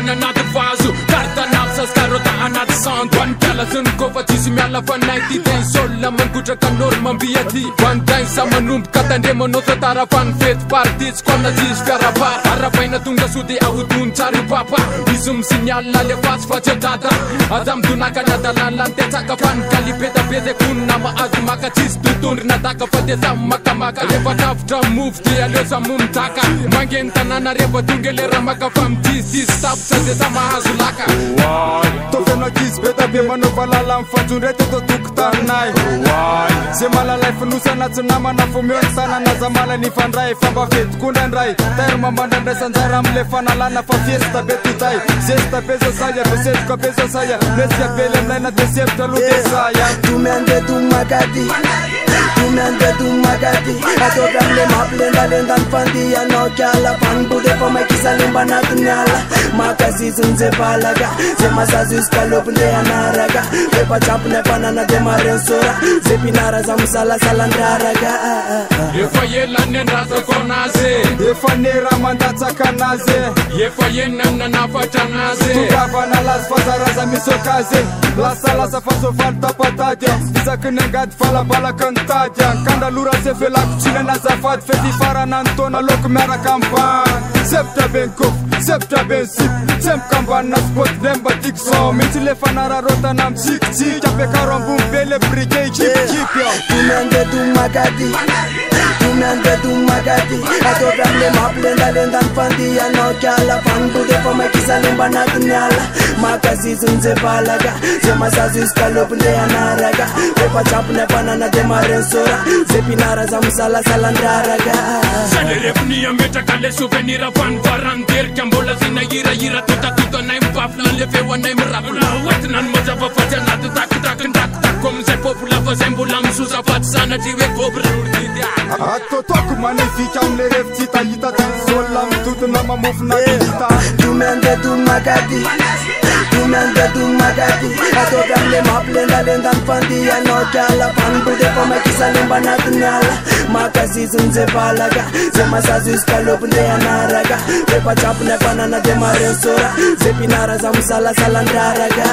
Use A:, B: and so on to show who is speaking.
A: Tana anaty vazo Tartanapsa skarota anaty sando Hoan'ny sy ny kofa tsisy miala fa naity Teny solona mangotraka norma mbiaty Hoan'dainy sa manomboka tandremanao tantara fa ny fety party Tsy kona tsisy fiarapara Arabaina tonga so de ahodony tsara io papa Izy misinyalina le fasy fa tsy adada Aza midonaka nadalany lantetsaka fa ny kalipetapety Kony nama azy maka tsisy totondry nadaka fa de samy makamaka Rehefa tafitra move de aleo samy mitaka Mangeny tanana rehefa tonga lera maka fa mitisisy tapotra de sa mahazo laka
B: Tofenak'izy be tabe manao valala amin'ny fanjondrety eto tokotaninay Zay malalay finosana tsy namana fo mihoany sanana za mala ny fandray Famba fety kondra ndray Tairo mambandra sanjara amle fanalana fa fiesta be totay Zesta be zao saya besetroka be zao saya Lesika be lemlaina de sevitra aloha de saya
C: Tumende tumakati Tumende tumakati Atobra amle maplenda nfandi Anao kiala fanbude fa maikisa limba natinala Makasisu nze balaga Zema sazu iskalopu nde anaraga Pepa chapu ne panana de marensora Zepinara za musala salandaraga
A: Efa yela nendraza konaze
B: Efa nera mandatsaka naze
A: Efa yenana nafatra naze
B: Tugavana las fazaraza misokaze Lasa fasofaly tapatadia Isaky nengady falabalaka ntadia Kandalora se felako tsinana zafady Fety farana ntona loko miaraka ambany Septra ben kof, septra ben sip Sempoka ambanina spot lemba tikso Mitsy le fanararotana am tsikitsiky Apekaro ambony be le brike ikipikipy
C: Tumende tumakati Tumende tumakati Atobra amle maplenda nfandi Anao kiala fanbude fa maikisa lemba natinala Makasisu nze balaga Zema sazu iskalopu nde anaraga Pepa chapu ne panana de marensora Zepinara za musala salandaraga
A: Sale refnia meta kale souvenira van varanter Kambola zina ira tuta naim paflan le fewa naim rapula Watnan mazava fatana tak Comme c'est popula fazembola msuza fat sana tiwe kobra
B: Atotoko magnifique amle refti tahita Tansola mitotona mamofona hita
C: Tumende tumakati Tumende tumakati Atobra amle maplenda nfandi Anao kiala fanbude fa maikisa lemba natinala Makasisu nze balaga Zema sazu iskalopu nde anaraga Pepa chapu ne panana de marensora Zepinara za musala salandaraga